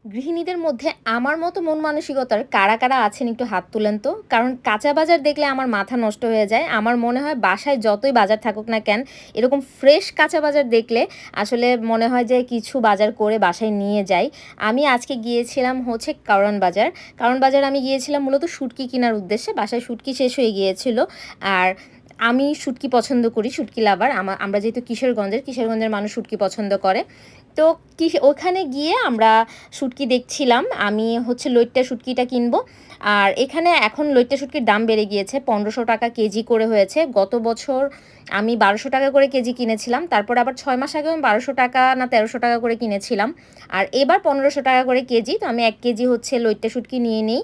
গৃহিণীদের মধ্যে আমার মতো মন মানসিকতার কারা, কারা আছেন একটু হাত তুলেন তো? কারণ কাঁচা বাজার দেখলে আমার মাথা নষ্ট হয়ে যায়। আমার মনে হয় বাসায় যতই বাজার থাকুক না কেন, এরকম ফ্রেশ কাঁচা বাজার দেখলে আসলে মনে হয় যে কিছু বাজার করে বাসায় নিয়ে যাই। আমি আজকে গিয়েছিলাম হচ্ছে কারওয়ান বাজার। কারওয়ান বাজার আমি গিয়েছিলাম মূলত শুটকি কেনার উদ্দেশ্যে। বাসায় শুটকি শেষ হয়ে গিয়েছিল। আর আমি শুটকি পছন্দ করি, শুটকি লাভার। আমরা যেহেতু কিশোরগঞ্জের মানুষ শুটকি পছন্দ করে। তো ওখানে গিয়ে আমরা শুটকি দেখছিলাম। আমি হচ্ছে লইট্টা শুটকিটা কিনবো। আর এখানে এখন লইট্টা শুটকির দাম বেড়ে গিয়েছে, ১৫০০ টাকা কেজি করে হয়েছে। গত বছর আমি ১২০০ টাকা করে কেজি কিনেছিলাম। তারপর আবার ৬ মাস আগেও আমি ১২০০ টাকা না ১৩০০ টাকা করে কিনেছিলাম। আর এবার ১৫০০ টাকা করে কেজি। তো আমি ১ কেজি হচ্ছে লইট্টা শুটকি নিয়ে নিই।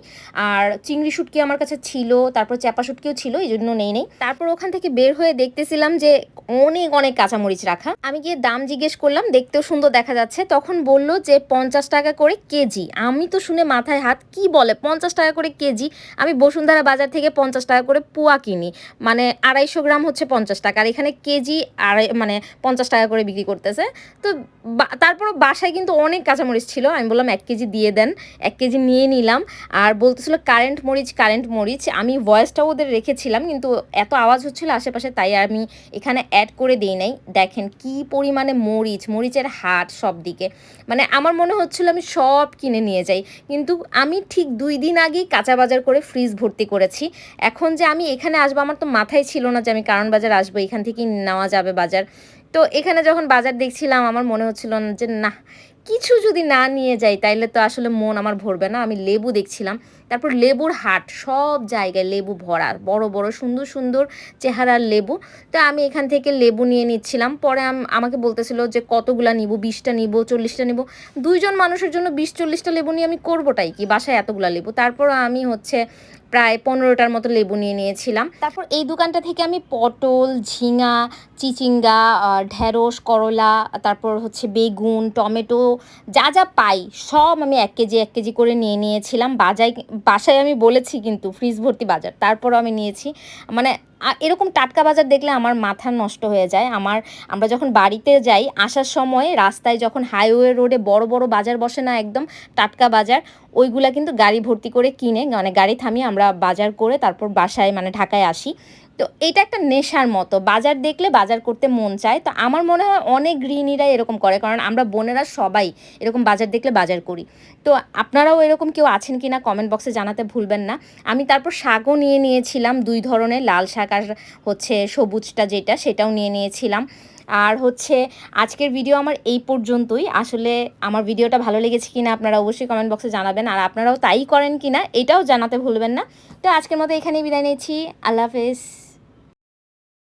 আর চিংড়ি শুটকি আমার কাছে ছিল, তারপর চ্যাপা শুটকিও ছিল, এজন্য নেই। তারপর ওখান থেকে বের হয়ে দেখতেছিলাম যে অনেক, অনেক কাঁচামরিচ রাখা। আমি গিয়ে দাম জিজ্ঞেস করলাম, দেখতেও সুন্দর দেখা যাচ্ছে। তখন বলল যে ৫০ টাকা করে কেজি। আমি তো শুনে মাথায় হাত, কি বলে ৫০ টাকা করে কেজি? আমি বসুন্ধরা বাজার থেকে ৫০ টাকা করে পোয়া কিনি। মানে ২৫০ গ্রাম হচ্ছে ৫০ টাকা। আর এখানে কেজি মানে ৫০ টাকা করে বিক্রি করতেছে। তো তারপরও বাসায় কিন্তু অনেক কাঁচামরিচ ছিল। আমি বললাম ১ কেজি দিয়ে দেন। ১ কেজি নিয়ে নিলাম। আর বলতেছিল কারেন্ট মরিচ, কারেন্ট মরিচ। আমি ভয়েসটাও ওদের রেখেছিলাম, কিন্তু এত আওয়াজ হচ্ছিল আশেপাশে, তাই আমি এখানে অ্যাড করে দেই নাই। দেখেন কি পরিমাণে মরিচের হাট সব দিকে। মানে আমার মনে হচ্ছিল আমি সব কিনে নিয়ে যাই। কিন্তু আমি ঠিক ২ দিন আগেই কাঁচা বাজার করে ফ্রিজ ভর্তি করেছি। এখন যে আমি এখানে আসবো, আমার তো মাথায় ছিল না যে আমি কারওয়ান বাজার আসবো, এখান থেকেই নেওয়া যাবে বাজার। তো এখানে যখন বাজার দেখছিলাম আমার মনে হচ্ছিল না যে নাহ, কিছু যদি না নিয়ে যাই তাইলে তো আসলে মন আমার ভরবে না। আমি লেবু দেখছিলাম। তারপর লেবুর হাট, সব জায়গায় লেবু ভরা। বড়, বড় সুন্দর, সুন্দর চেহারার লেবু। তো আমি এখান থেকে লেবু নিয়ে নিচ্ছিলাম। পরে আমাকে বলতেছিল যে কতগুলা নিবো? ২০ টা নিবো, ৪০ টা নিবো। ২ জন মানুষের জন্য ২০-৪০ টা লেবু নিয়ে আমি করবোটাই কি? বাসায় এতগুলা লেবু। তারপরও আমি হচ্ছে প্রায় ১৫ টার মতো লেবু নিয়ে নিয়েছিলাম। তারপর এই দোকানটা থেকে আমি পটল, ঝিঙা, চিচিঙ্গা, ঢেঁড়স, করলা, তারপর হচ্ছে বেগুন, টমেটো, যা, যা পাই সব আমি ১ কেজি, ১ কেজি করে নিয়ে নিয়েছিলাম। বাসায় আমি বলেছি কিন্তু ফ্রিজ ভর্তি বাজার। তারপরও আমি নিয়েছি। মানে এরকম টাটকা বাজার দেখলে আমার মাথা নষ্ট হয়ে যায়। আমরা যখন বাড়িতে যাই, আসার সময় রাস্তায় যখন হাইওয়ে রোডে বড়, বড় বাজার বসে না একদম টাটকা বাজার, ওইগুলা কিন্তু গাড়ি ভর্তি করে কিনে, মানে গাড়ি থামিয়ে আমরা বাজার করে তারপর বাসায় মানে ঢাকায় আসি। তো এইটা একটা নেশার মতো। বাজার দেখলে বাজার করতে মন চায়। তো আমার মনে হয় অনেক গৃহিণীরাই এরকম করে। কারণ আমরা বোনেরা সবাই এরকম বাজার দেখলে বাজার করি। তো আপনারাও এরকম কেউ আছেন কিনা কমেন্ট বক্সে জানাতে ভুলবেন না। আমি তারপর শাকও নিয়ে নিয়েছিলাম ২ ধরনের, লাল শাক আর হচ্ছে সবুজটা যেটা, সেটাও নিয়ে নিয়েছিলাম। আর হচ্ছে আজকের ভিডিও আমার এই পর্যন্তই। আসলে আমার ভিডিওটা ভালো লেগেছে কিনা আপনারা অবশ্যই কমেন্ট বক্সে জানাবেন। আর আপনারাও তাই করেন কিনা এটাও জানাতে ভুলবেন না। তো আজকের মতো এখানেই বিদায় নিচ্ছি। আল্লাহ হাফেজ।